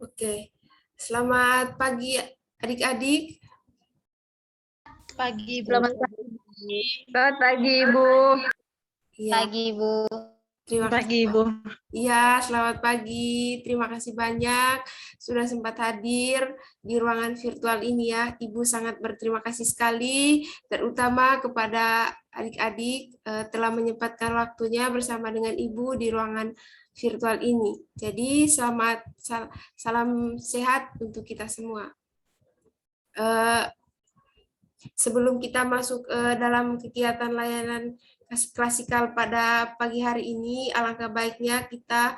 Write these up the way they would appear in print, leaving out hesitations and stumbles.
Oke, selamat pagi adik-adik. Pagi, Bu. Selamat pagi. Selamat pagi, Ibu. Iya, Pagi, Ibu. terima kasih. Pagi, Ibu. Iya, selamat pagi. Terima kasih banyak sudah sempat hadir di ruangan virtual ini ya. Ibu sangat berterima kasih sekali, terutama kepada adik-adik telah menyempatkan waktunya bersama dengan Ibu di ruangan virtual ini. Jadi salam sehat untuk kita semua. Sebelum kita masuk dalam kegiatan layanan klasikal pada pagi hari ini, alangkah baiknya kita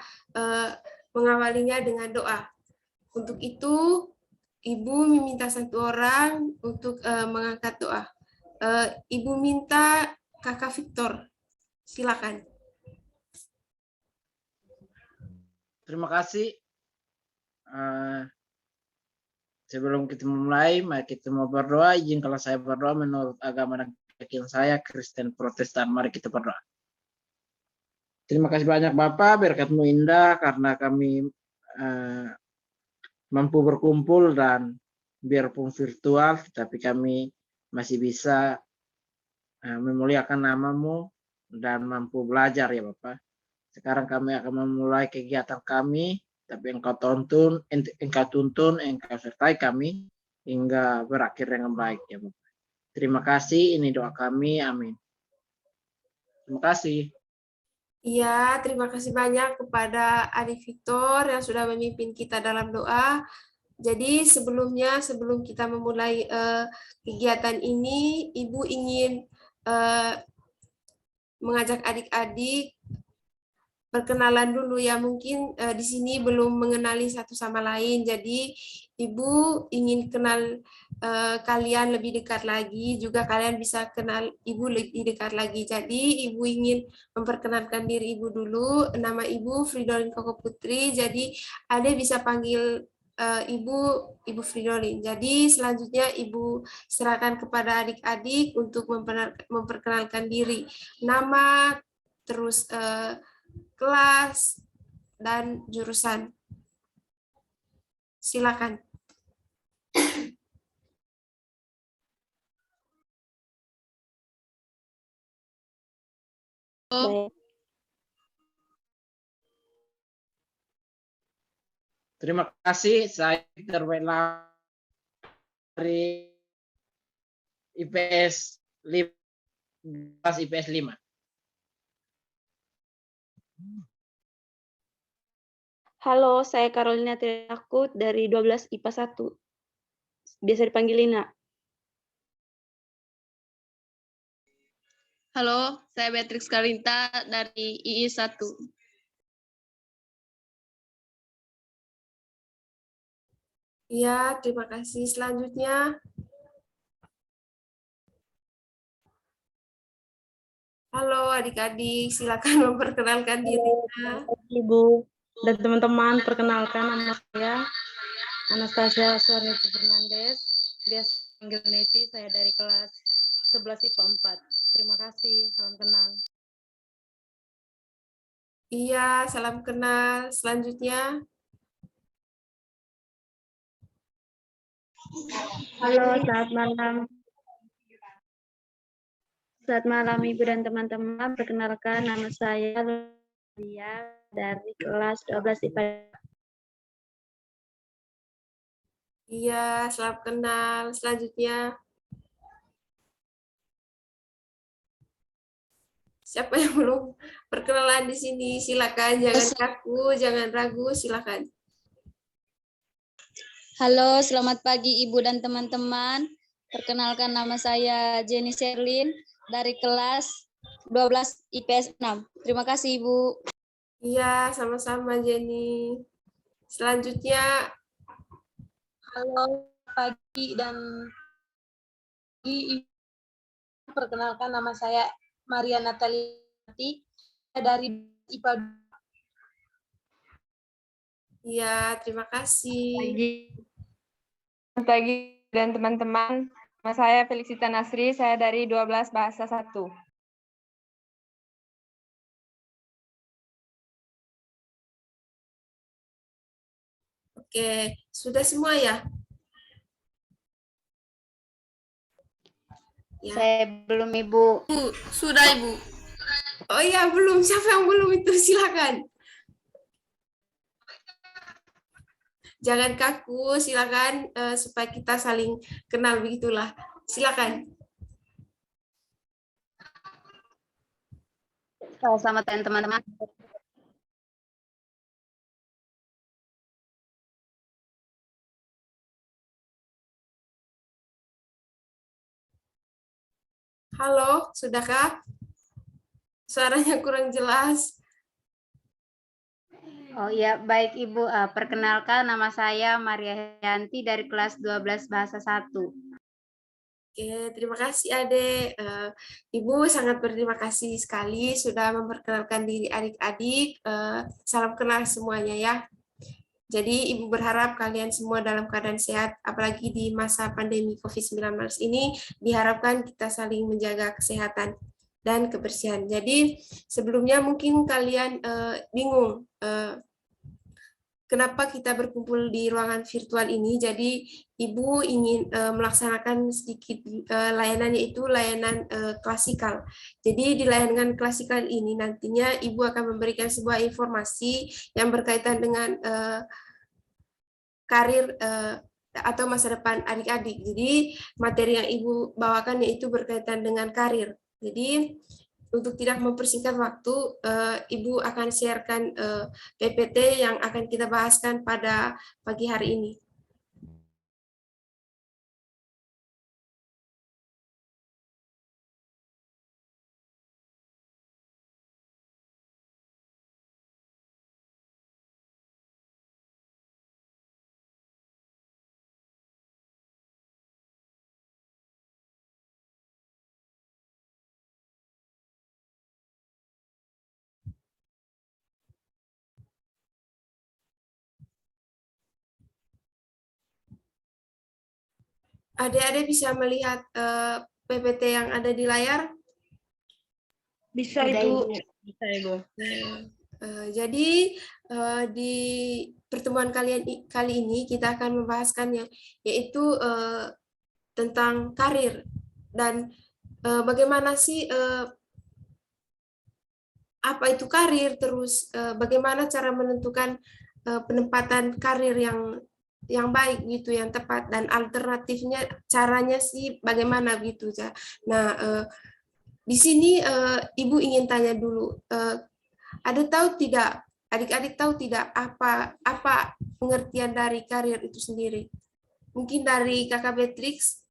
mengawalinya dengan doa. Untuk itu, Ibu meminta satu orang untuk mengangkat doa. Ibu minta Kakak Victor, silakan. Terima kasih. Sebelum kita mulai, mari kita mau berdoa. Izin kalau saya berdoa menurut agama dan keyakinan saya, Kristen Protestan. Mari kita berdoa. Terima kasih banyak Bapak, berkat-Mu indah karena kami mampu berkumpul dan biarpun virtual, tapi kami masih bisa memuliakan nama-Mu dan mampu belajar ya Bapak. Sekarang kami akan memulai kegiatan kami, tapi Engkau tuntun, Engkau sertai kami hingga berakhir dengan baik ya Bapak. Terima kasih, ini doa kami, amin. Terima kasih. Iya, terima kasih banyak kepada Adik Victor yang sudah memimpin kita dalam doa. Jadi sebelum kita memulai kegiatan ini, Ibu ingin mengajak adik-adik perkenalan dulu ya. Mungkin di sini belum mengenali satu sama lain. Jadi Ibu ingin kenal kalian lebih dekat lagi, juga kalian bisa kenal Ibu lebih dekat lagi. Jadi Ibu ingin memperkenalkan diri Ibu dulu. Nama Ibu Fridolin Koko Putri. Jadi Ade bisa panggil Ibu Fridolin. Jadi selanjutnya Ibu serahkan kepada adik-adik untuk memperkenalkan diri. Nama, terus kelas, dan jurusan. Silakan. Terima kasih, saya Terwela dari IPS 5, IPS 5. Halo, saya Carolina Triakut dari 12 IPA 1. Biasa dipanggil Lina. Halo, saya Beatrix Kalinta dari II 1. Ya, terima kasih. Selanjutnya, halo adik-adik, silakan memperkenalkan dirinya. Ibu dan teman-teman, perkenalkan nama saya Anastasia Suarniti Fernandes. Biasa panggil Neti, saya dari kelas 11 IPA 4. Terima kasih, salam kenal. Iya, salam kenal. Selanjutnya, Halo, selamat malam. Selamat malam Ibu dan teman-teman. Perkenalkan nama saya Lia dari kelas 12 IPA. iya, salam kenal. Selanjutnya, siapa yang belum perkenalan di sini? Silakan, jangan kaku, jangan ragu, silakan. Halo, selamat pagi Ibu dan teman-teman. Perkenalkan nama saya Jenny Sherlyn dari kelas 12 IPS 6. Terima kasih Ibu. Iya, sama-sama Jenny. Selanjutnya, halo pagi dan perkenalkan nama saya Maria Nataliati dari IPA. iya, terima kasih. Selamat pagi dan teman-teman. Nama saya Felicita Nasri, saya dari 12 Bahasa 1. Oke, sudah semua ya? Ya. Saya belum, Ibu. Sudah, Ibu. Oh iya, belum. Siapa yang belum itu? Silakan. Jangan kaku, silakan supaya kita saling kenal begitulah. Silakan. Selamat teman-teman. Halo, sudahkah? Suaranya kurang jelas. Oh iya, baik Ibu. Perkenalkan, nama saya Maria Yanti dari kelas 12 Bahasa 1. Oke, terima kasih Ade. Ibu sangat berterima kasih sekali sudah memperkenalkan diri adik-adik. Salam kenal semuanya ya. Jadi Ibu berharap kalian semua dalam keadaan sehat, apalagi di masa pandemi COVID-19 ini, diharapkan kita saling menjaga kesehatan dan kebersihan. Jadi sebelumnya mungkin kalian bingung kenapa kita berkumpul di ruangan virtual ini. Jadi Ibu ingin melaksanakan sedikit layanan, yaitu layanan klasikal. Jadi di layanan klasikal ini nantinya Ibu akan memberikan sebuah informasi yang berkaitan dengan karir atau masa depan adik-adik. Jadi materi yang Ibu bawakan yaitu berkaitan dengan karir. Jadi untuk tidak mempersingkat waktu, Ibu akan sharekan PPT yang akan kita bahaskan pada pagi hari ini. Adik-adik bisa melihat PPT yang ada di layar? Bisa Udah, Ibu. Ibu. Bisa Ibu. Jadi di pertemuan kali ini kita akan membahaskannya, yaitu tentang karir dan bagaimana sih apa itu karir, terus bagaimana cara menentukan penempatan karir yang baik gitu, yang tepat, dan alternatifnya caranya sih bagaimana gitu ya. Nah, di sini Ibu ingin tanya dulu, ada tahu tidak, adik-adik tahu tidak apa pengertian dari karir itu sendiri? Mungkin dari Kakak Beatrix.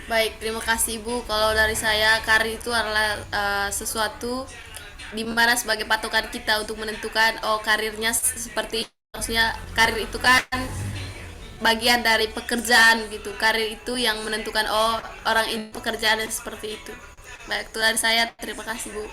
Baik, terima kasih Ibu. Kalau dari saya, karir itu adalah sesuatu di mana sebagai patokan kita untuk menentukan karirnya seperti, maksudnya karir itu kan bagian dari pekerjaan gitu. Karir itu yang menentukan orang ini pekerjaannya seperti itu. Baik, itu dari saya. Terima kasih Bu.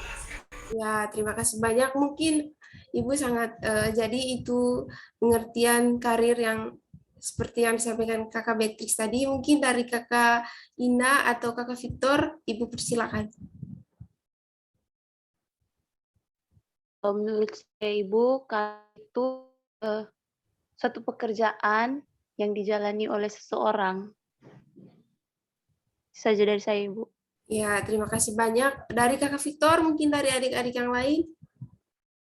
Ya, terima kasih banyak. Mungkin Ibu sangat jadi itu pengertian karir yang seperti yang disampaikan Kakak Beatrix tadi. Mungkin dari Kakak Ina atau Kakak Victor, Ibu persilakan. Menurut saya Ibu, itu satu pekerjaan yang dijalani oleh seseorang. Saja dari saya Ibu. Ya, terima kasih banyak. Dari Kakak Victor, mungkin dari adik-adik yang lain.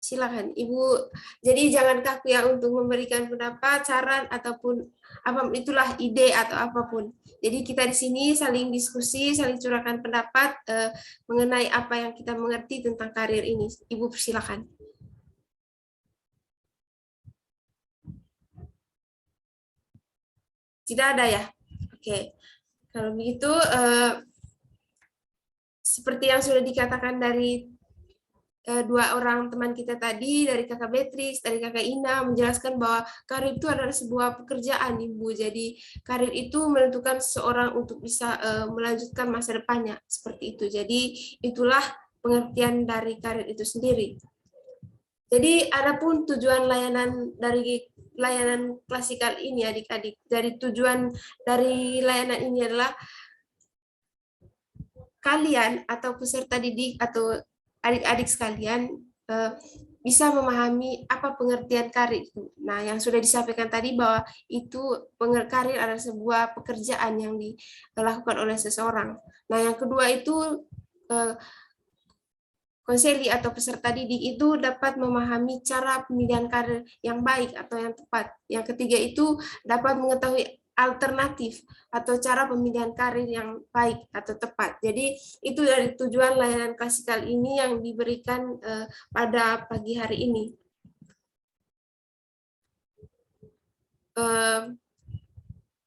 Silakan, Ibu. Jadi jangan kaku ya untuk memberikan pendapat, saran, ataupun apa itulah ide atau apapun. Jadi kita di sini saling diskusi, saling curahkan pendapat mengenai apa yang kita mengerti tentang karir ini. Ibu persilakan. Tidak ada ya? Oke. Kalau begitu, seperti yang sudah dikatakan dari dua orang teman kita tadi, dari Kakak Beatrix, dari Kakak Ina, menjelaskan bahwa karir itu adalah sebuah pekerjaan, Ibu. Jadi karir itu menentukan seseorang untuk bisa melanjutkan masa depannya, seperti itu. Jadi itulah pengertian dari karir itu sendiri. Jadi adapun tujuan layanan dari layanan klasikal ini, adik-adik, dari tujuan dari layanan ini adalah kalian atau peserta didik atau adik-adik sekalian bisa memahami apa pengertian karir itu. Nah, yang sudah disampaikan tadi bahwa itu karir adalah sebuah pekerjaan yang dilakukan oleh seseorang. Nah, yang kedua itu konseli atau peserta didik itu dapat memahami cara pemilihan karir yang baik atau yang tepat. Yang ketiga itu dapat mengetahui alternatif atau cara pemilihan karir yang baik atau tepat. Jadi itu dari tujuan layanan klasikal ini yang diberikan pada pagi hari ini.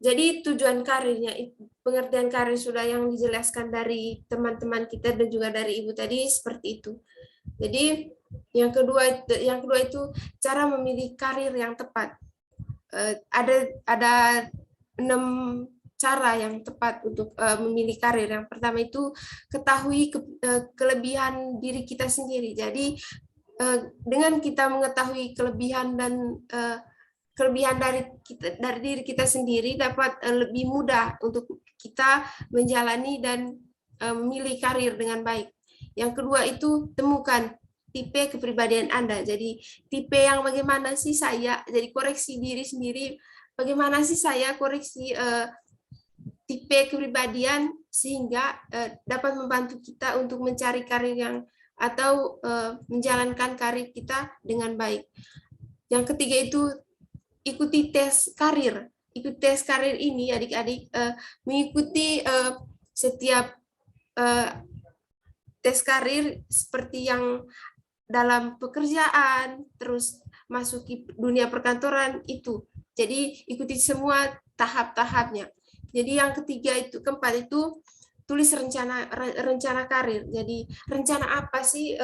Jadi tujuan karirnya, pengertian karir sudah yang dijelaskan dari teman-teman kita dan juga dari Ibu tadi seperti itu. Jadi yang kedua itu cara memilih karir yang tepat. Ada 6 cara yang tepat untuk memilih karir. Yang pertama itu ketahui kelebihan diri kita sendiri. Jadi dengan kita mengetahui kelebihan dan kelebihan dari diri kita sendiri dapat lebih mudah untuk kita menjalani dan memilih karir dengan baik. Yang kedua itu temukan tipe kepribadian Anda. Jadi tipe yang bagaimana sih saya, jadi koreksi diri sendiri, bagaimana sih saya koreksi tipe kepribadian sehingga dapat membantu kita untuk mencari karir yang atau menjalankan karir kita dengan baik. Yang ketiga itu ikuti tes karir. Ikuti tes karir ini adik-adik mengikuti setiap tes karir seperti yang dalam pekerjaan, terus masuk ke dunia perkantoran itu. Jadi ikuti semua tahap-tahapnya. Jadi yang ketiga itu, keempat itu tulis rencana karir. Jadi rencana apa sih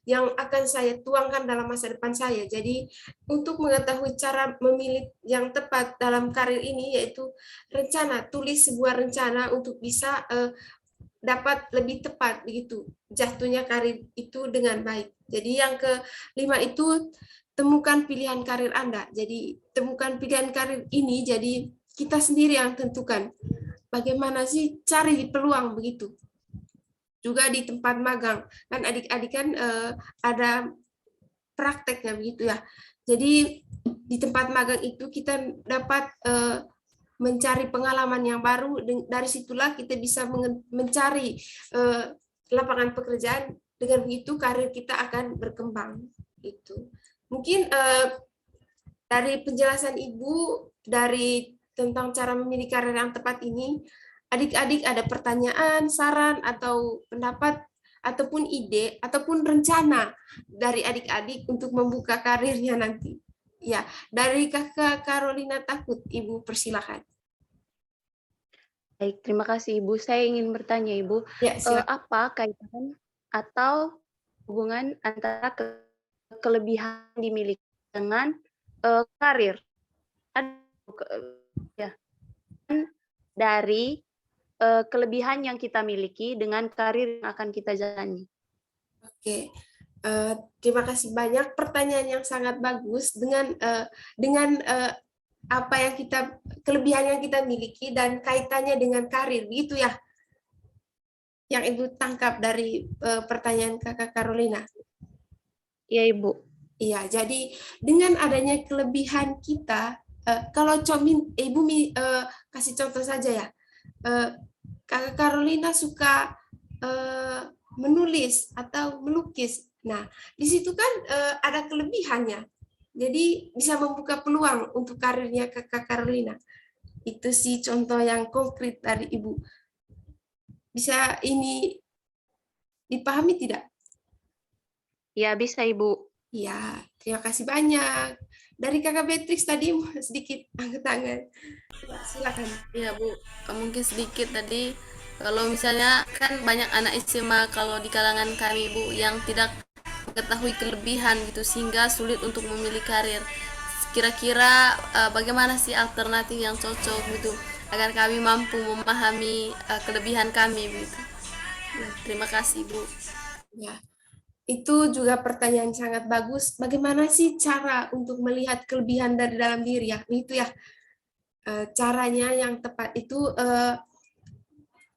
yang akan saya tuangkan dalam masa depan saya. Jadi untuk mengetahui cara memilih yang tepat dalam karir ini yaitu rencana, tulis sebuah rencana untuk bisa dapat lebih tepat begitu jatuhnya karir itu dengan baik. Jadi yang kelima itu temukan pilihan karir Anda. Jadi temukan pilihan karir ini jadi kita sendiri yang tentukan. Bagaimana sih cari peluang begitu. Juga di tempat magang, kan adik-adik kan ada prakteknya begitu ya. Jadi di tempat magang itu kita dapat mencari pengalaman yang baru, dari situlah kita bisa mencari lapangan pekerjaan, dengan begitu karir kita akan berkembang. Gitu. Mungkin dari penjelasan Ibu, dari tentang cara memilih karir yang tepat ini, adik-adik ada pertanyaan, saran, atau pendapat, ataupun ide, ataupun rencana dari adik-adik untuk membuka karirnya nanti. Ya, dari Kakak Carolina Takut, Ibu persilakan. Baik, terima kasih Ibu. Saya ingin bertanya Ibu, Ya, apa kaitan atau hubungan antara kelebihan dimiliki dengan karir? Ya, dari kelebihan yang kita miliki dengan karir yang akan kita jalani. Oke, terima kasih banyak, pertanyaan yang sangat bagus dengan apa yang kelebihan yang kita miliki dan kaitannya dengan karir, gitu ya? Yang Ibu tangkap dari pertanyaan Kakak Carolina. Iya Ibu. Iya, jadi dengan adanya kelebihan kita, kalau Ibu kasih contoh saja ya, Kakak Carolina suka menulis atau melukis. Nah, di situ kan ada kelebihannya. Jadi bisa membuka peluang untuk karirnya Kakak Carolina. Itu sih contoh yang konkret dari Ibu. Bisa ini dipahami tidak? Ya, bisa Ibu. Ya, terima kasih banyak. Dari Kakak Beatrix tadi sedikit angkat tangan. Silakan. Iya Bu, mungkin sedikit tadi. Kalau misalnya kan banyak anak SMA kalau di kalangan kami Bu yang tidak mengetahui kelebihan gitu sehingga sulit untuk memilih karir. Kira-kira bagaimana sih alternatif yang cocok gitu agar kami mampu memahami kelebihan kami gitu. Terima kasih Bu. Ya. Itu juga pertanyaan sangat bagus. Bagaimana sih cara untuk melihat kelebihan dari dalam diri ya? Itu ya. Caranya yang tepat itu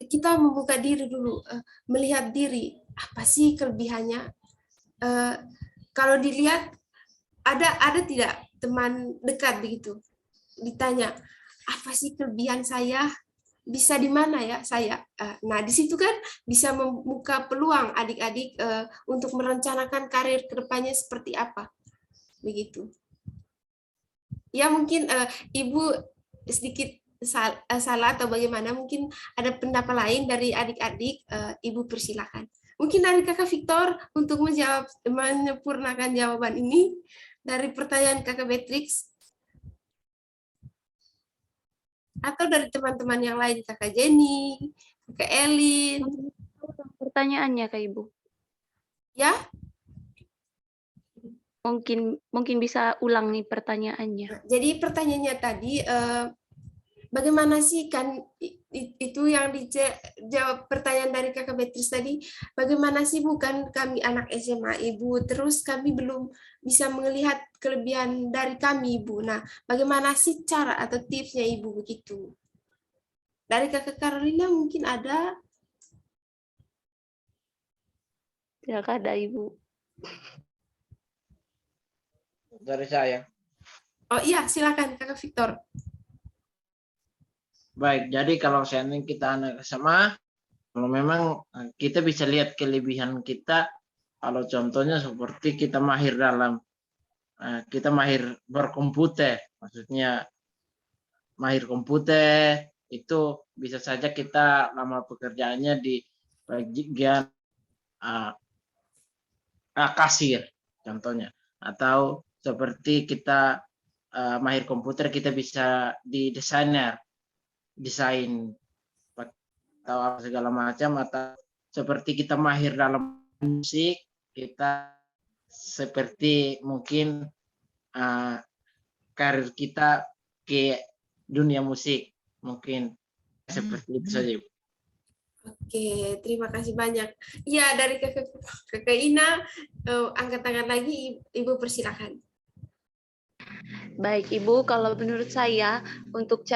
kita membuka diri dulu, melihat diri. Apa sih kelebihannya? kalau dilihat ada tidak teman dekat begitu ditanya apa sih kelebihan saya, bisa di mana ya saya. Nah, di situ kan bisa membuka peluang adik-adik untuk merencanakan karir kedepannya seperti apa. Begitu. Ya mungkin Ibu sedikit salah atau bagaimana, mungkin ada pendapat lain dari adik-adik, Ibu persilakan. Mungkin dari Kakak Victor untuk menyempurnakan jawaban ini dari pertanyaan Kakak Beatrix. Atau dari teman-teman yang lain, Kakak Jenny, Kakak Elin. Pertanyaannya Kak Ibu. Ya? Mungkin bisa ulang nih pertanyaannya. Jadi pertanyaannya tadi, bagaimana sih kan itu yang dijawab pertanyaan dari Kakak Beatrice tadi, bagaimana sih bukan kami anak SMA Ibu, terus kami belum bisa melihat kelebihan dari kami Ibu. Nah, bagaimana sih cara atau tipsnya Ibu begitu? Dari Kakak Carolina mungkin ada? Tidak ada Ibu. Dari saya. Oh iya, silakan Kakak Victor. Baik, jadi kalau seandainya kita anak SMA, kalau memang kita bisa lihat kelebihan kita, kalau contohnya seperti kita mahir berkomputer, maksudnya mahir komputer, itu bisa saja kita lamar pekerjaannya di bagian kasir, contohnya. Atau seperti kita mahir komputer, kita bisa di desain atau apa segala macam, atau seperti kita mahir dalam musik, kita seperti mungkin karir kita ke dunia musik, mungkin seperti itu saja. Oke, terima kasih banyak. Ya, dari Kakak Ina, angkat tangan lagi, Ibu persilakan. Baik Ibu, kalau menurut saya untuk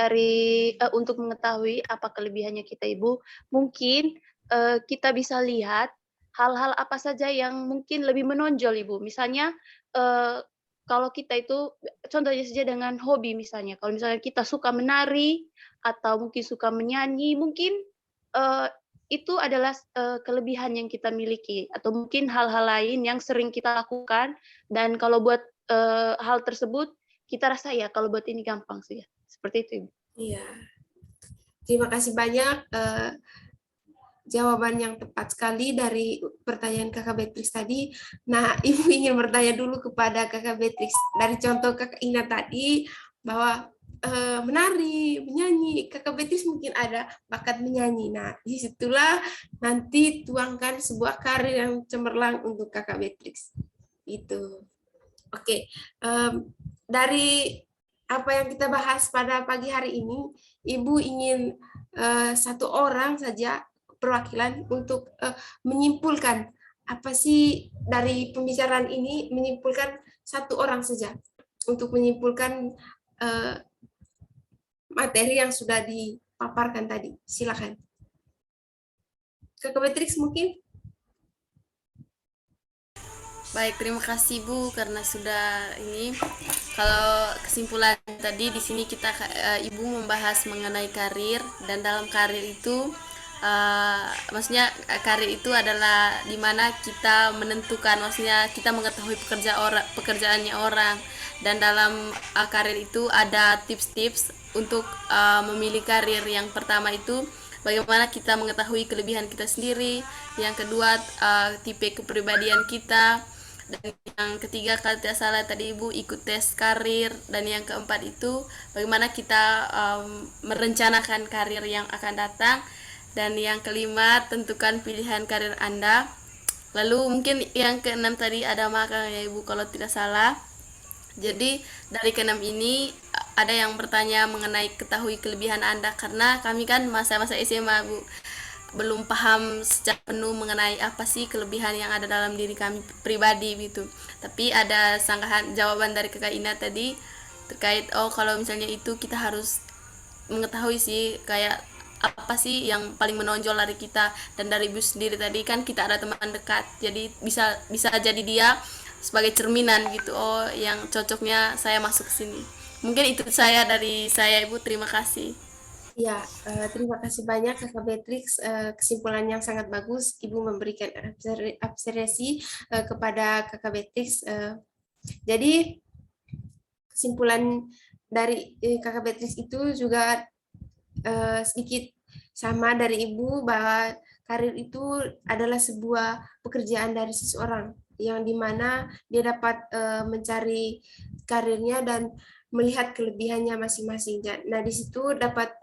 mengetahui apa kelebihannya kita Ibu, mungkin kita bisa lihat hal-hal apa saja yang mungkin lebih menonjol Ibu. Misalnya kalau kita itu contohnya saja dengan hobi misalnya. Kalau misalnya kita suka menari atau mungkin suka menyanyi, mungkin itu adalah kelebihan yang kita miliki, atau mungkin hal-hal lain yang sering kita lakukan, dan kalau buat hal tersebut kita rasa ya kalau buat ini gampang sih ya. Seperti itu Ibu. Iya. Terima kasih banyak jawaban yang tepat sekali dari pertanyaan Kakak Beatrix tadi. Nah, Ibu ingin bertanya dulu kepada Kakak Beatrix. Dari contoh Kakak Ina tadi bahwa menari, menyanyi, Kakak Beatrix mungkin ada bakat menyanyi. Nah, disitulah nanti tuangkan sebuah karir yang cemerlang untuk Kakak Beatrix. Itu. Oke, dari apa yang kita bahas pada pagi hari ini, Ibu ingin satu orang saja perwakilan untuk menyimpulkan apa sih dari pembicaraan ini, menyimpulkan satu orang saja untuk menyimpulkan materi yang sudah dipaparkan tadi. Silakan. Kakak Beatrix mungkin? Baik, terima kasih Bu karena sudah ini. Kalau kesimpulan tadi di sini kita Ibu membahas mengenai karir, dan dalam karir itu maksudnya karir itu adalah dimana kita menentukan, maksudnya kita mengetahui pekerjaannya orang, dan dalam karir itu ada tips-tips untuk memilih karir. Yang pertama itu bagaimana kita mengetahui kelebihan kita sendiri, yang kedua tipe kepribadian kita, dan yang ketiga kalau tidak salah tadi Ibu ikut tes karir, dan yang keempat itu bagaimana kita merencanakan karir yang akan datang, dan yang kelima tentukan pilihan karir Anda. Lalu mungkin yang keenam tadi ada magang ya Ibu kalau tidak salah. Jadi dari keenam ini ada yang bertanya mengenai ketahui kelebihan Anda, karena kami kan masa-masa SMA Bu belum paham secara penuh mengenai apa sih kelebihan yang ada dalam diri kami pribadi gitu. Tapi ada sanggahan jawaban dari Kakak Ina tadi terkait kalau misalnya itu kita harus mengetahui sih kayak apa sih yang paling menonjol dari kita, dan dari Ibu sendiri tadi kan kita ada teman dekat, jadi bisa jadi dia sebagai cerminan gitu. Oh, yang cocoknya saya masuk ke sini. Mungkin itu saya dari saya, Ibu. Terima kasih. Ya, terima kasih banyak Kakak Beatrix. Kesimpulan yang sangat bagus. Ibu memberikan observasi kepada Kakak Beatrix. Jadi kesimpulan dari Kakak Beatrix itu juga sedikit sama dari Ibu, bahwa karir itu adalah sebuah pekerjaan dari seseorang yang dimana dia dapat mencari karirnya dan melihat kelebihannya masing-masing. Nah, di situ dapat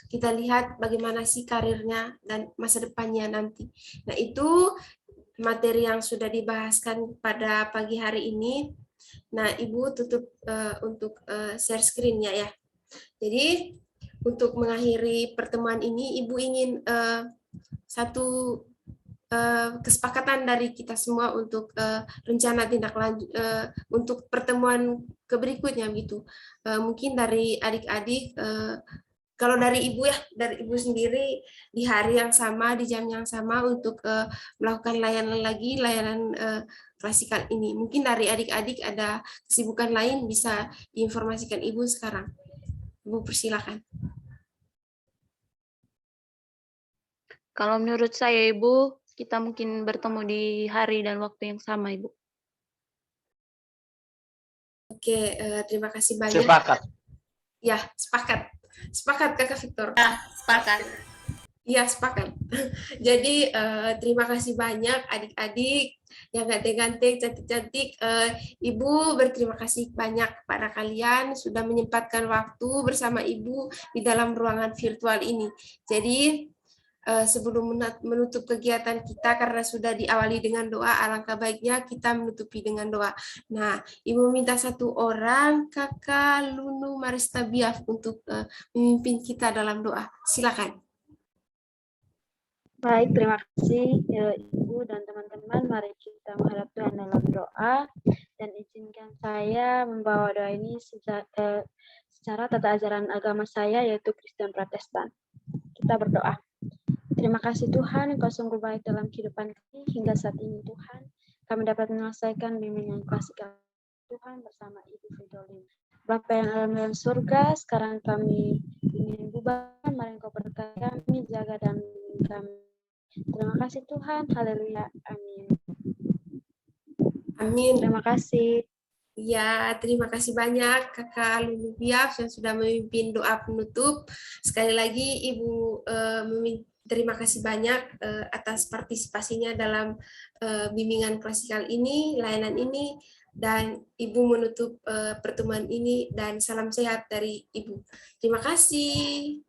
kita lihat bagaimana sih karirnya dan masa depannya nanti. Nah, itu materi yang sudah dibahaskan pada pagi hari ini. Nah, Ibu tutup untuk share screen-nya ya. Jadi, untuk mengakhiri pertemuan ini, Ibu ingin satu kesepakatan dari kita semua untuk rencana tindak lanjut untuk pertemuan berikutnya gitu. Mungkin dari adik-adik, kalau dari Ibu ya, dari Ibu sendiri di hari yang sama, di jam yang sama untuk melakukan layanan klasikal ini. Mungkin dari adik-adik ada kesibukan lain bisa diinformasikan Ibu sekarang. Ibu persilakan. Kalau menurut saya, Ibu, kita mungkin bertemu di hari dan waktu yang sama, Ibu. Oke, terima kasih banyak. Sepakat. Ya, sepakat. Sepakat, Kakak Victor. Ya, sepakat. Iya, sepakat. Jadi, terima kasih banyak adik-adik yang ganteng-ganteng, cantik-cantik. Ibu berterima kasih banyak kepada kalian sudah menyempatkan waktu bersama Ibu di dalam ruangan virtual ini. Jadi, sebelum menutup kegiatan kita, karena sudah diawali dengan doa, alangkah baiknya kita menutupi dengan doa. Nah, Ibu minta satu orang, Kakak Lunu Marista Biaf, untuk memimpin kita dalam doa. Silakan. Baik, terima kasih Ibu dan teman-teman. Mari kita menghadap Tuhan dalam doa, dan izinkan saya membawa doa ini secara tata ajaran agama saya, yaitu Kristen Protestan. Kita berdoa. Terima kasih Tuhan, Engkau sungguh baik dalam kehidupan kami hingga saat ini Tuhan. Kami dapat menyelesaikan bimbingan klasikal Tuhan bersama Ibu Fridolin. Bapa yang ada dalam surga, sekarang kami ingin bubar, mari Engkau berkati kami, jaga dan bimbing kami. Terima kasih Tuhan, haleluya, amin. Amin. Terima kasih. Ya, terima kasih banyak Kakak Lulu Biaf yang sudah memimpin doa penutup. Sekali lagi Ibu terima kasih banyak atas partisipasinya dalam bimbingan klasikal ini, layanan ini, dan Ibu menutup pertemuan ini, dan salam sehat dari Ibu. Terima kasih.